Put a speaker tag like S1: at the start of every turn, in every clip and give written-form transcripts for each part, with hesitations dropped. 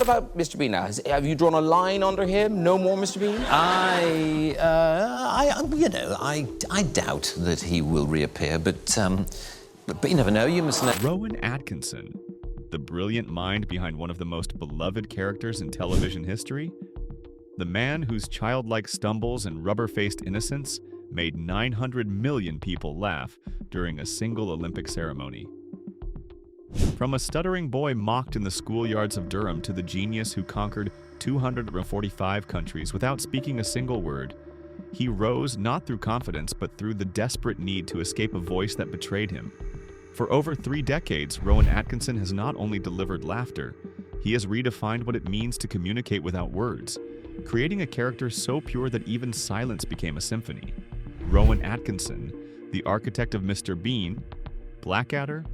S1: about Mr. Bean now? Have you drawn a line under him? No more Mr. Bean?
S2: I doubt that he will reappear, but you never know. You must know.
S3: Rowan Atkinson, the brilliant mind behind one of the most beloved characters in television history, the man whose childlike stumbles and rubber-faced innocence made 900 million people laugh during a single Olympic ceremony. From a stuttering boy mocked in the schoolyards of Durham to the genius who conquered 245 countries without speaking a single word, he rose not through confidence but through the desperate need to escape a voice that betrayed him. For over 3 decades, Rowan Atkinson has not only delivered laughter, he has redefined what it means to communicate without words, creating a character so pure that even silence became a symphony. Rowan Atkinson, the architect of Mr. Bean, Blackadder,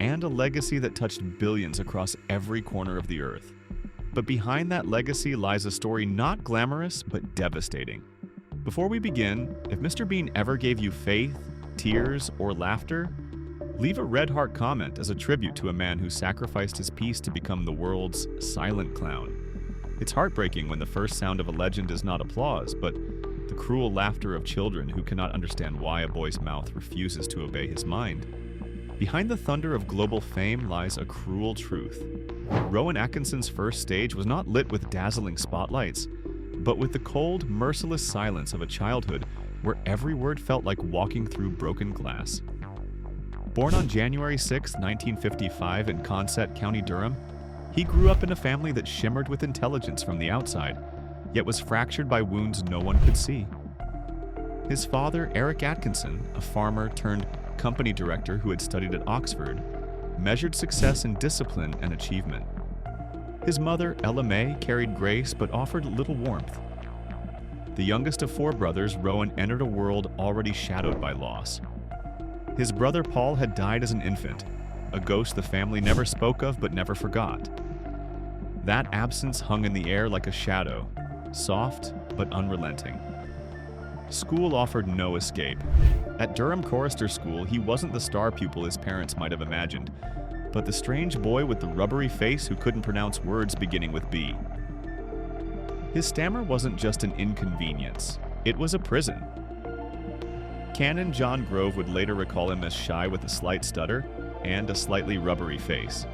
S3: and a legacy that touched billions across every corner of the earth. But behind that legacy lies a story not glamorous, but devastating. Before we begin, if Mr. Bean ever gave you faith, tears, or laughter, leave a red heart comment as a tribute to a man who sacrificed his peace to become the world's silent clown. It's heartbreaking when the first sound of a legend is not applause, but the cruel laughter of children who cannot understand why a boy's mouth refuses to obey his mind. Behind the thunder of global fame lies a cruel truth. Rowan Atkinson's first stage was not lit with dazzling spotlights, but with the cold, merciless silence of a childhood where every word felt like walking through broken glass. Born on January 6, 1955 in Consett, County Durham, he grew up in a family that shimmered with intelligence from the outside, yet was fractured by wounds no one could see. His father, Eric Atkinson, a farmer turned company director who had studied at Oxford, measured success in discipline and achievement. His mother, Ella May, carried grace but offered little warmth. The youngest of 4 brothers, Rowan entered a world already shadowed by loss. His brother Paul had died as an infant, a ghost the family never spoke of but never forgot. That absence hung in the air like a shadow, soft but unrelenting. School offered no escape. At Durham Chorister School, he wasn't the star pupil his parents might have imagined, but the strange boy with the rubbery face who couldn't pronounce words beginning with B. His stammer wasn't just an inconvenience, it was a prison. Canon John Grove would later recall him as shy with a slight stutter and a slightly rubbery face.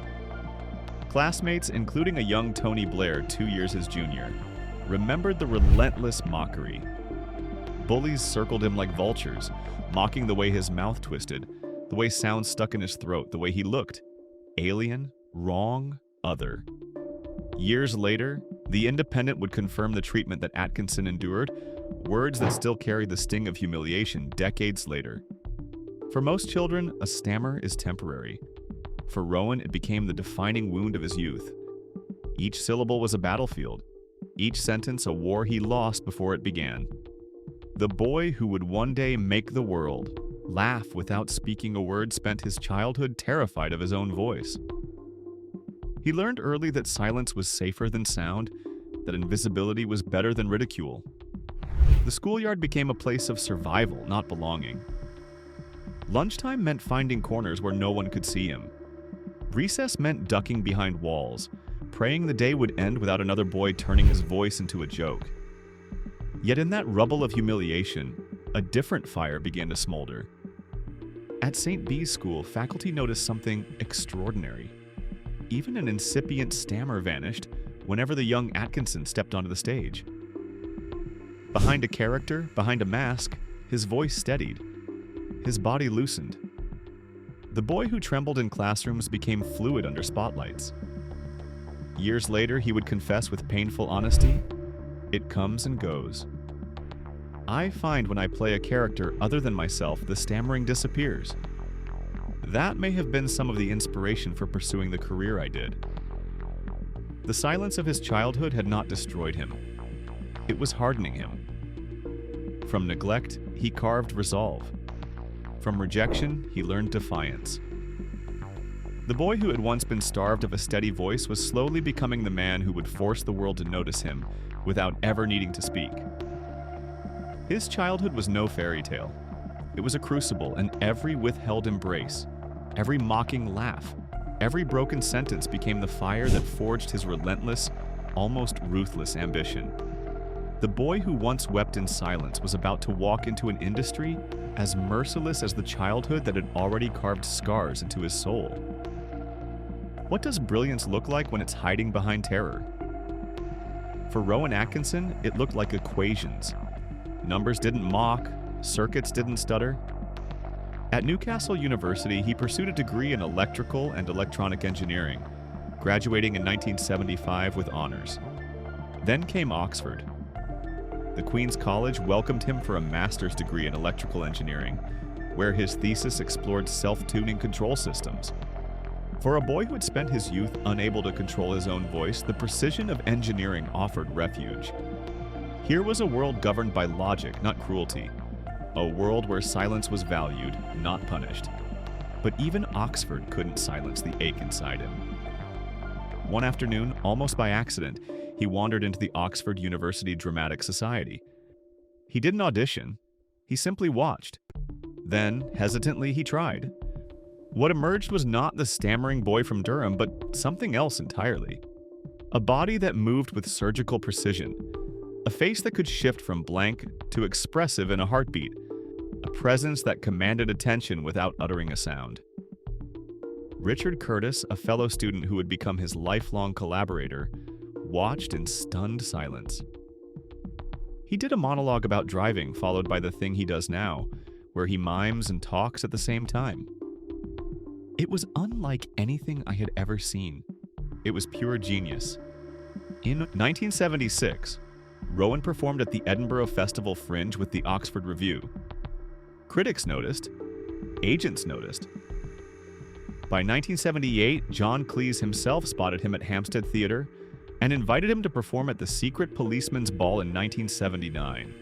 S3: Classmates, including a young Tony Blair 2 years his junior, remembered the relentless mockery. Bullies circled him like vultures, mocking the way his mouth twisted, the way sound stuck in his throat, the way he looked. Alien, wrong, other. Years later, The Independent would confirm the treatment that Atkinson endured, words that still carry the sting of humiliation decades later. For most children, a stammer is temporary. For Rowan, it became the defining wound of his youth. Each syllable was a battlefield, each sentence a war he lost before it began. The boy who would one day make the world laugh without speaking a word spent his childhood terrified of his own voice. He learned early that silence was safer than sound, that invisibility was better than ridicule. The schoolyard became a place of survival, not belonging. Lunchtime meant finding corners where no one could see him. Recess meant ducking behind walls, praying the day would end without another boy turning his voice into a joke. Yet in that rubble of humiliation, a different fire began to smolder. At St. B's school, faculty noticed something extraordinary. Even an incipient stammer vanished whenever the young Atkinson stepped onto the stage. Behind a character, behind a mask, his voice steadied. His body loosened. The boy who trembled in classrooms became fluid under spotlights. Years later, he would confess with painful honesty, "It comes and goes. I find when I play a character other than myself, the stammering disappears." That may have been some of the inspiration for pursuing the career I did. The silence of his childhood had not destroyed him. It was hardening him. From neglect, he carved resolve. From rejection, he learned defiance. The boy who had once been starved of a steady voice was slowly becoming the man who would force the world to notice him without ever needing to speak. His childhood was no fairy tale. It was a crucible, and every withheld embrace, every mocking laugh, every broken sentence became the fire that forged his relentless, almost ruthless ambition. The boy who once wept in silence was about to walk into an industry as merciless as the childhood that had already carved scars into his soul. What does brilliance look like when it's hiding behind terror? For Rowan Atkinson, it looked like equations. Numbers didn't mock, circuits didn't stutter. At Newcastle University, he pursued a degree in electrical and electronic engineering, graduating in 1975 with honors. Then came Oxford. The Queen's College welcomed him for a master's degree in electrical engineering, where his thesis explored self-tuning control systems. For a boy who had spent his youth unable to control his own voice, the precision of engineering offered refuge. Here was a world governed by logic, not cruelty. A world where silence was valued, not punished. But even Oxford couldn't silence the ache inside him. One afternoon, almost by accident, he wandered into the Oxford University Dramatic Society. He didn't audition. He simply watched. Then, hesitantly, he tried. What emerged was not the stammering boy from Durham, but something else entirely. A body that moved with surgical precision. A face that could shift from blank to expressive in a heartbeat. A presence that commanded attention without uttering a sound. Richard Curtis, a fellow student who would become his lifelong collaborator, watched in stunned silence. He did a monologue about driving, followed by the thing he does now, where he mimes and talks at the same time. It was unlike anything I had ever seen. It was pure genius. In 1976, Rowan performed at the Edinburgh Festival Fringe with the Oxford Review. Critics noticed. Agents noticed. By 1978, John Cleese himself spotted him at Hampstead Theatre and invited him to perform at the Secret Policeman's Ball in 1979.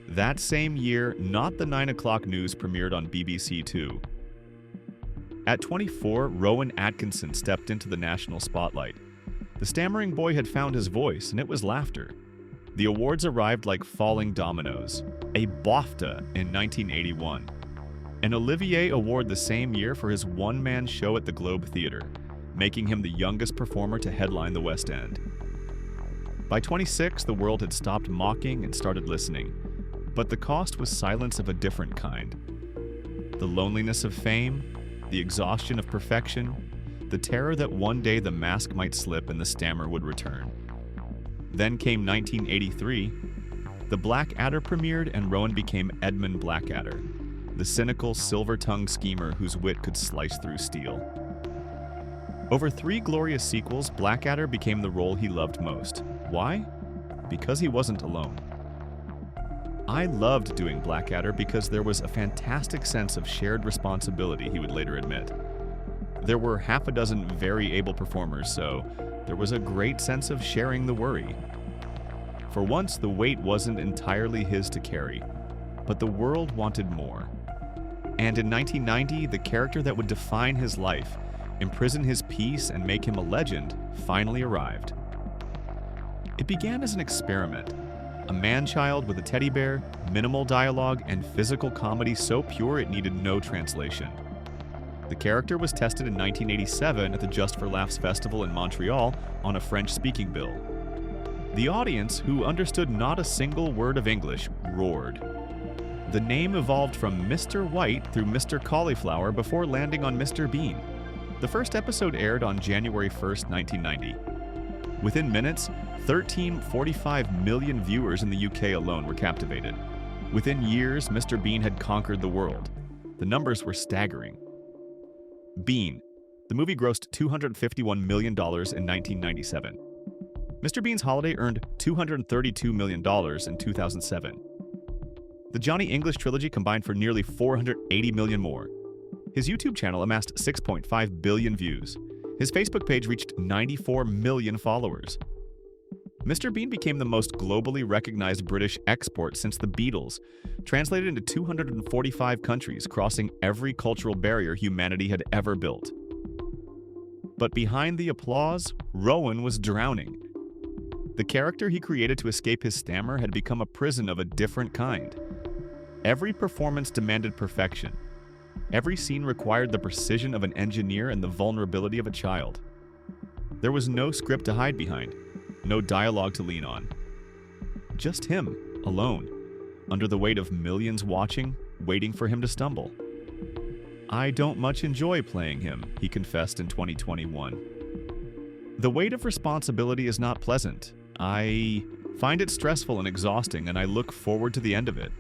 S3: That same year, Not the 9 O'Clock News premiered on BBC Two. At 24, Rowan Atkinson stepped into the national spotlight. The stammering boy had found his voice, and it was laughter. The awards arrived like falling dominoes. A BAFTA in 1981. An Olivier Award the same year for his one-man show at the Globe Theatre, making him the youngest performer to headline the West End. By 26, the world had stopped mocking and started listening, but the cost was silence of a different kind. The loneliness of fame, the exhaustion of perfection, the terror that one day the mask might slip and the stammer would return. Then came 1983. The Blackadder premiered and Rowan became Edmund Blackadder, the cynical, silver-tongued schemer whose wit could slice through steel. Over 3 glorious sequels, Blackadder became the role he loved most. Why? Because he wasn't alone. I loved doing Blackadder because there was a fantastic sense of shared responsibility, he would later admit. There were half a dozen very able performers, so there was a great sense of sharing the worry. For once, the weight wasn't entirely his to carry, but the world wanted more. And in 1990, the character that would define his life, imprison his peace, and make him a legend, finally arrived. It began as an experiment. A man-child with a teddy bear, minimal dialogue, and physical comedy so pure it needed no translation. The character was tested in 1987 at the Just for Laughs Festival in Montreal on a French-speaking bill. The audience, who understood not a single word of English, roared. The name evolved from Mr. White through Mr. Cauliflower before landing on Mr. Bean. The first episode aired on January 1st, 1990. Within minutes, 13.45 million viewers in the UK alone were captivated. Within years, Mr. Bean had conquered the world. The numbers were staggering. Bean. The movie grossed $251 million in 1997. Mr. Bean's Holiday earned $232 million in 2007. The Johnny English trilogy combined for nearly $480 million more. His YouTube channel amassed 6.5 billion views. His Facebook page reached 94 million followers. Mr. Bean became the most globally recognized British export since the Beatles, translated into 245 countries, crossing every cultural barrier humanity had ever built. But behind the applause, Rowan was drowning. The character he created to escape his stammer had become a prison of a different kind. Every performance demanded perfection. Every scene required the precision of an engineer and the vulnerability of a child. There was no script to hide behind. no dialogue to lean on. Just him, alone, under the weight of millions watching, waiting for him to stumble. "I don't much enjoy playing him," he confessed in 2021. "The weight of responsibility is not pleasant. I find it stressful and exhausting, and I look forward to the end of it."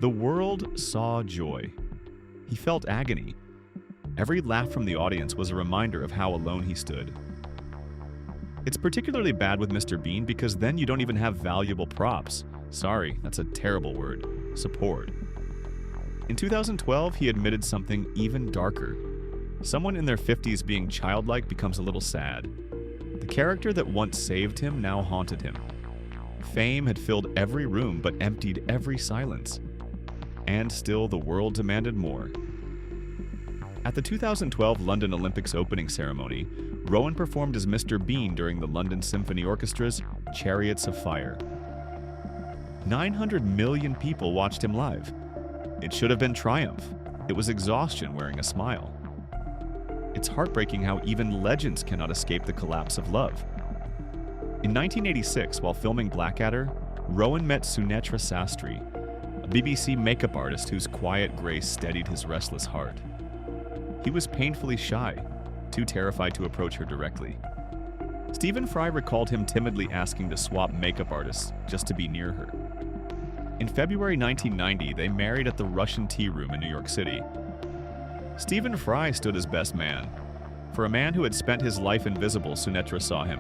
S3: The world saw joy. He felt agony. Every laugh from the audience was a reminder of how alone he stood. It's particularly bad with Mr. Bean because then you don't even have valuable props. Sorry, that's a terrible word. Support. In 2012, he admitted something even darker. Someone in their 50s being childlike becomes a little sad. The character that once saved him now haunted him. Fame had filled every room but emptied every silence. And still the world demanded more. At the 2012 London Olympics opening ceremony, Rowan performed as Mr. Bean during the London Symphony Orchestra's Chariots of Fire. 900 million people watched him live. It should have been triumph. It was exhaustion wearing a smile. It's heartbreaking how even legends cannot escape the collapse of love. In 1986, while filming Blackadder, Rowan met Sunetra Sastry, a BBC makeup artist whose quiet grace steadied his restless heart. He was painfully shy, too terrified to approach her directly. Stephen Fry recalled him timidly asking to swap makeup artists just to be near her. In February 1990, they married at the Russian Tea Room in New York City. Stephen Fry stood as best man. For a man who had spent his life invisible, Sunetra saw him.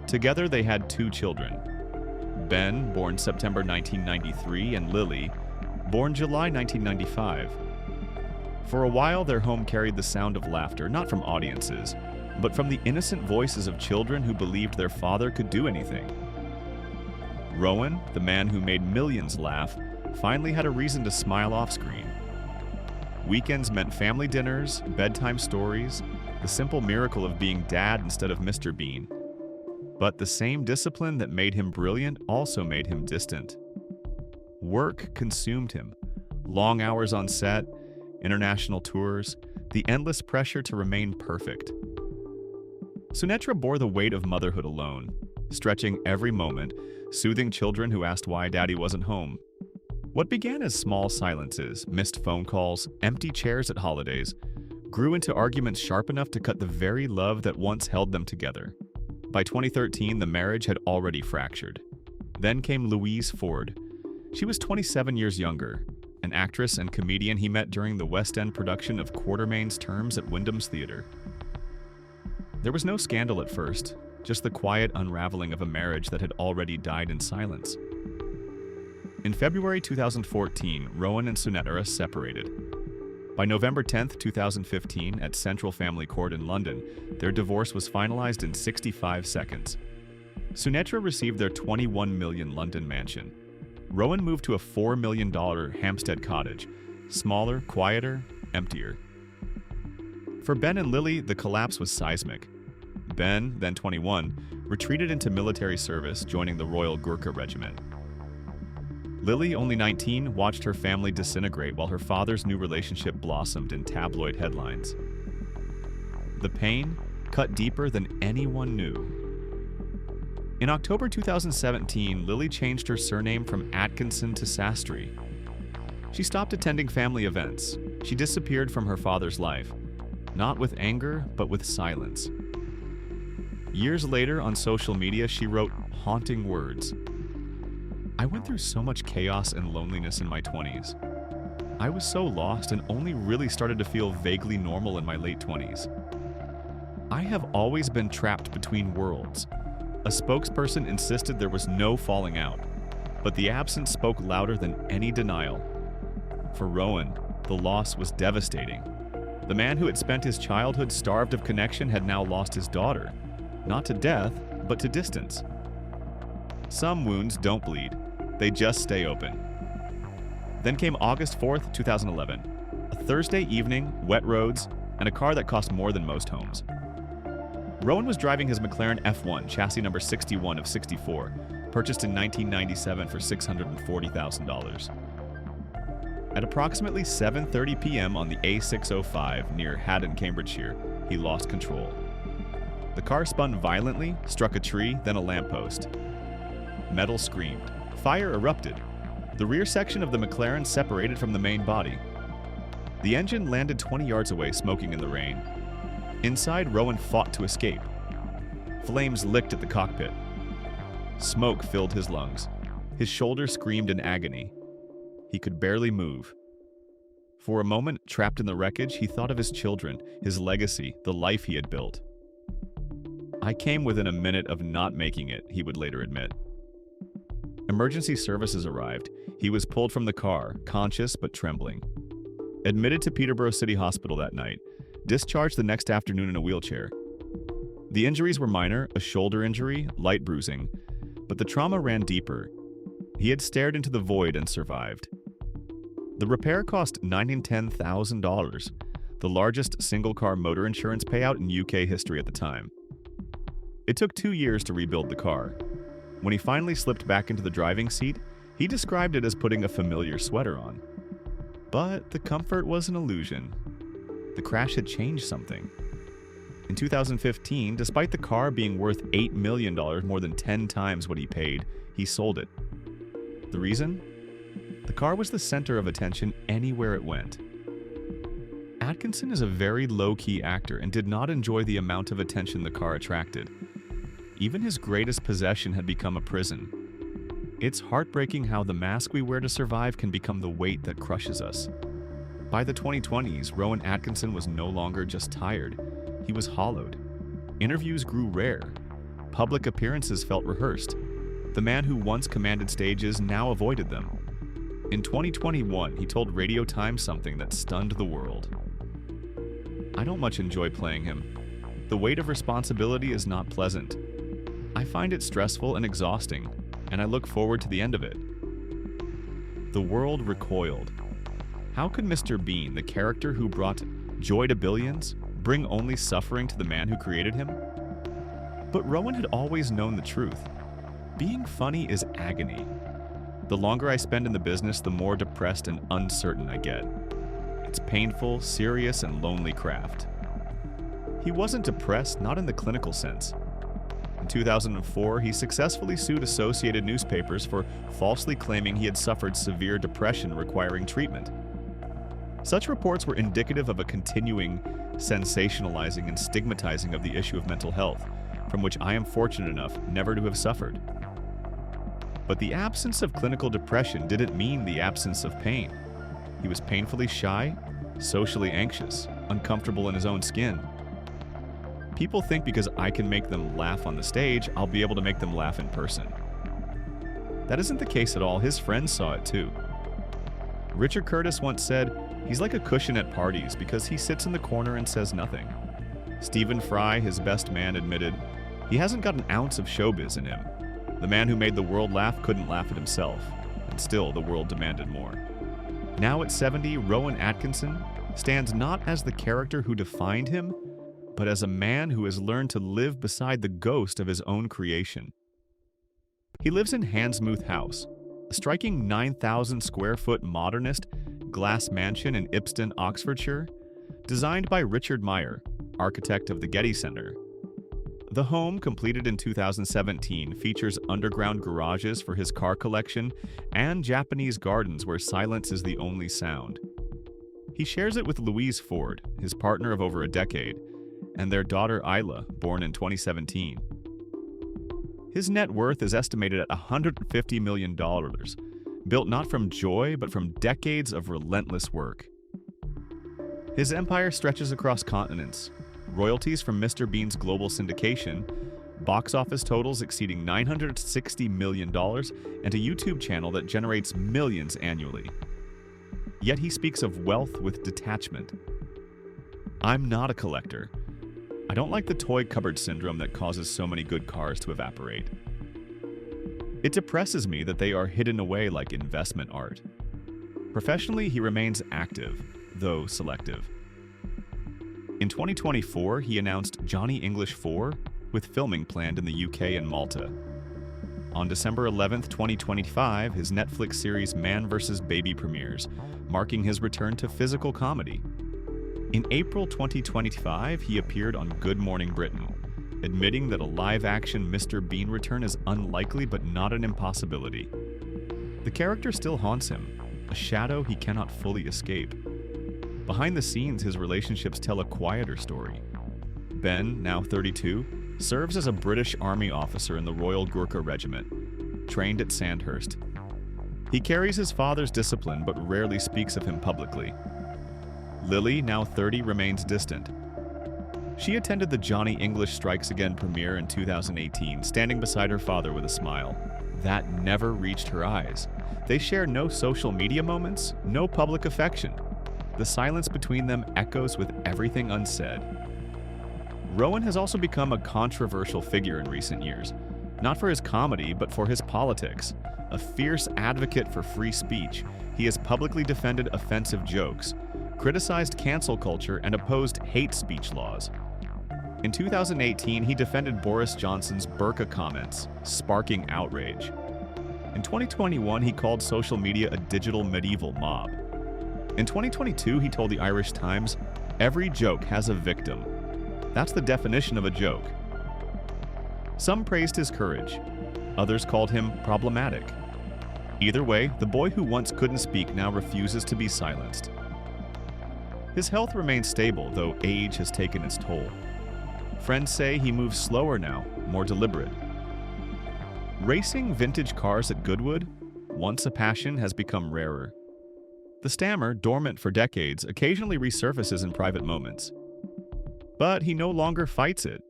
S3: Together they had 2 children. Ben, born September 1993, and Lily, born July 1995. For a while, their home carried the sound of laughter, not from audiences, but from the innocent voices of children who believed their father could do anything. Rowan, the man who made millions laugh, finally had a reason to smile off-screen. Weekends meant family dinners, bedtime stories, the simple miracle of being dad instead of Mr. Bean. But the same discipline that made him brilliant also made him distant. Work consumed him. Long hours on set, international tours, the endless pressure to remain perfect. Sunetra bore the weight of motherhood alone, stretching every moment, soothing children who asked why daddy wasn't home. What began as small silences, missed phone calls, empty chairs at holidays, grew into arguments sharp enough to cut the very love that once held them together. By 2013, the marriage had already fractured. Then came Louise Ford. She was 27 years younger, an actress and comedian he met during the West End production of Quatermain's Terms at Wyndham's Theatre. There was no scandal at first, just the quiet unraveling of a marriage that had already died in silence. In February 2014, Rowan and Sunetra separated. By November 10, 2015, at Central Family Court in London, their divorce was finalized in 65 seconds. Sunetra received their $21 million London mansion. Rowan moved to a $4 million Hampstead cottage, smaller, quieter, emptier. For Ben and Lily, the collapse was seismic. Ben, then 21, retreated into military service, joining the Royal Gurkha Regiment. Lily, only 19, watched her family disintegrate while her father's new relationship blossomed in tabloid headlines. The pain cut deeper than anyone knew. In October 2017, Lily changed her surname from Atkinson to Sastry. She stopped attending family events. She disappeared from her father's life, not with anger, but with silence. Years later, on social media, she wrote haunting words. "I went through so much chaos and loneliness in my 20s. I was so lost and only really started to feel vaguely normal in my late 20s. I have always been trapped between worlds. A spokesperson insisted there was no falling out, but the absence spoke louder than any denial. For Rowan, the loss was devastating. The man who had spent his childhood starved of connection had now lost his daughter, not to death, but to distance. Some wounds don't bleed. They just stay open." Then came August 4th, 2011. A Thursday evening, wet roads, and a car that cost more than most homes. Rowan was driving his McLaren F1, chassis number 61 of 64, purchased in 1997 for $640,000. At approximately 7:30 p.m. on the A605 near Haddon, Cambridgeshire, he lost control. The car spun violently, struck a tree, then a lamppost. Metal screamed. Fire erupted. The rear section of the McLaren separated from the main body. The engine landed 20 yards away, smoking in the rain. Inside, Rowan fought to escape. Flames licked at the cockpit. Smoke filled his lungs. His shoulder screamed in agony. He could barely move. For a moment, trapped in the wreckage, he thought of his children, his legacy, the life he had built. "I came within a minute of not making it," he would later admit. Emergency services arrived. He was pulled from the car, conscious but trembling. Admitted to Peterborough City Hospital that night, discharged the next afternoon in a wheelchair. The injuries were minor, a shoulder injury, light bruising, but the trauma ran deeper. He had stared into the void and survived. The repair cost $910,000, the largest single-car motor insurance payout in UK history at the time. It took 2 years to rebuild the car. When he finally slipped back into the driving seat, he described it as putting a familiar sweater on. But the comfort was an illusion. The crash had changed something. In 2015, despite the car being worth $8 million, more than 10 times what he paid, he sold it. The reason? The car was the center of attention anywhere it went. Atkinson is a very low-key actor and did not enjoy the amount of attention the car attracted. Even his greatest possession had become a prison. It's heartbreaking how the mask we wear to survive can become the weight that crushes us. By the 2020s, Rowan Atkinson was no longer just tired. He was hollowed. Interviews grew rare. Public appearances felt rehearsed. The man who once commanded stages now avoided them. In 2021, he told Radio Times something that stunned the world. "I don't much enjoy playing him. The weight of responsibility is not pleasant. I find it stressful and exhausting, and I look forward to the end of it." The world recoiled. How could Mr. Bean, the character who brought joy to billions, bring only suffering to the man who created him? But Rowan had always known the truth. Being funny is agony. The longer I spend in the business, the more depressed and uncertain I get. It's painful, serious, and lonely craft. He wasn't depressed, not in the clinical sense. In 2004, he successfully sued Associated Newspapers for falsely claiming he had suffered severe depression requiring treatment. Such reports were indicative of a continuing sensationalizing and stigmatizing of the issue of mental health, from which I am fortunate enough never to have suffered. But the absence of clinical depression didn't mean the absence of pain. He was painfully shy, socially anxious, uncomfortable in his own skin. People think because I can make them laugh on the stage, I'll be able to make them laugh in person. That isn't the case at all. His friends saw it too. Richard Curtis once said, "He's like a cushion at parties because he sits in the corner and says nothing." Stephen Fry, his best man, admitted, "He hasn't got an ounce of showbiz in him. The man who made the world laugh couldn't laugh at himself, and still the world demanded more." Now at 70, Rowan Atkinson stands not as the character who defined him, but as a man who has learned to live beside the ghost of his own creation. He lives in Handsmouth House, a striking 9,000 square foot modernist glass mansion in Ipston, Oxfordshire, designed by Richard Meyer, architect of the Getty Centre. The home, completed in 2017, features underground garages for his car collection and Japanese gardens where silence is the only sound. He shares it with Louise Ford, his partner of over a decade, and their daughter Isla, born in 2017. His net worth is estimated at $150 million, built not from joy but from decades of relentless work. His empire stretches across continents, royalties from Mr. Bean's global syndication, box office totals exceeding $960 million, and a YouTube channel that generates millions annually. Yet he speaks of wealth with detachment. "I'm not a collector. I don't like the toy cupboard syndrome that causes so many good cars to evaporate. It depresses me that they are hidden away like investment art." Professionally, he remains active, though selective. In 2024, he announced Johnny English 4, with filming planned in the UK and Malta. On December 11, 2025, his Netflix series Man vs. Baby premieres, marking his return to physical comedy. In April 2025, he appeared on Good Morning Britain, admitting that a live-action Mr. Bean return is unlikely but not an impossibility. The character still haunts him, a shadow he cannot fully escape. Behind the scenes, his relationships tell a quieter story. Ben, now 32, serves as a British Army officer in the Royal Gurkha Regiment, trained at Sandhurst. He carries his father's discipline but rarely speaks of him publicly. Lily, now 30, remains distant. She attended the Johnny English Strikes Again premiere in 2018, standing beside her father with a smile. That never reached her eyes. They share no social media moments, no public affection. The silence between them echoes with everything unsaid. Rowan has also become a controversial figure in recent years, not for his comedy, but for his politics. A fierce advocate for free speech, he has publicly defended offensive jokes, criticized cancel culture, and opposed hate speech laws. In 2018, he defended Boris Johnson's burqa comments, sparking outrage. In 2021, he called social media a digital medieval mob. In 2022, he told the Irish Times, "Every joke has a victim. That's the definition of a joke." Some praised his courage. Others called him problematic. Either way, the boy who once couldn't speak now refuses to be silenced. His health remains stable, though age has taken its toll. Friends say he moves slower now, more deliberate. Racing vintage cars at Goodwood, once a passion, has become rarer. The stammer, dormant for decades, occasionally resurfaces in private moments. But he no longer fights it.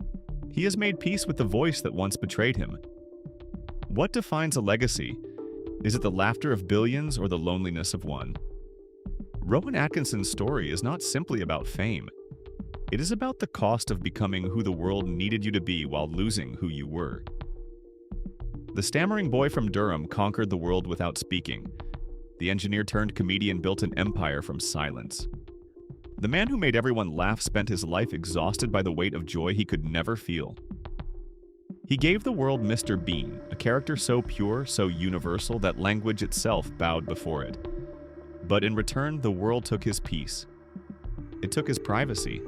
S3: He has made peace with the voice that once betrayed him. What defines a legacy? Is it the laughter of billions or the loneliness of one? Rowan Atkinson's story is not simply about fame. It is about the cost of becoming who the world needed you to be while losing who you were. The stammering boy from Durham conquered the world without speaking. The engineer-turned-comedian built an empire from silence. The man who made everyone laugh spent his life exhausted by the weight of joy he could never feel. He gave the world Mr. Bean, a character so pure, so universal that language itself bowed before it. But in return, the world took his peace. It took his privacy.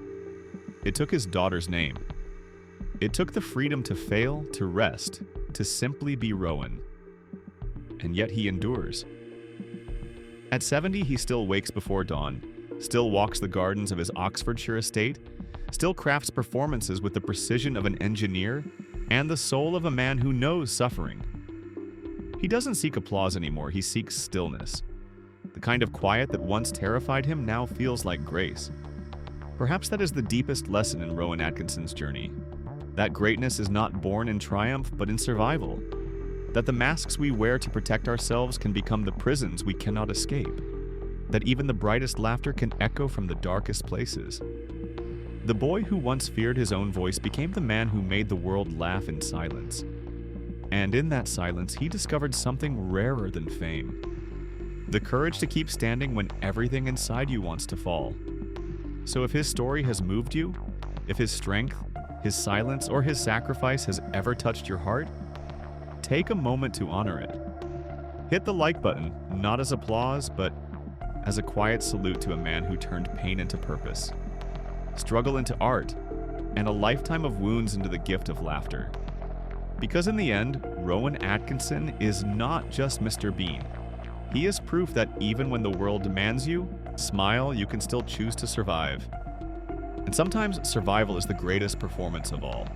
S3: It took his daughter's name. It took the freedom to fail, to rest, to simply be Rowan. And yet he endures. At 70, he still wakes before dawn, still walks the gardens of his Oxfordshire estate, still crafts performances with the precision of an engineer and the soul of a man who knows suffering. He doesn't seek applause anymore, he seeks stillness. The kind of quiet that once terrified him now feels like grace. Perhaps that is the deepest lesson in Rowan Atkinson's journey. That greatness is not born in triumph, but in survival. That the masks we wear to protect ourselves can become the prisons we cannot escape. That even the brightest laughter can echo from the darkest places. The boy who once feared his own voice became the man who made the world laugh in silence. And in that silence, he discovered something rarer than fame. The courage to keep standing when everything inside you wants to fall. So if his story has moved you, if his strength, his silence, or his sacrifice has ever touched your heart, take a moment to honor it. Hit the like button, not as applause, but as a quiet salute to a man who turned pain into purpose, struggle into art, and a lifetime of wounds into the gift of laughter. Because in the end, Rowan Atkinson is not just Mr. Bean. He is proof that even when the world demands you, smile, you can still choose to survive. And sometimes survival is the greatest performance of all.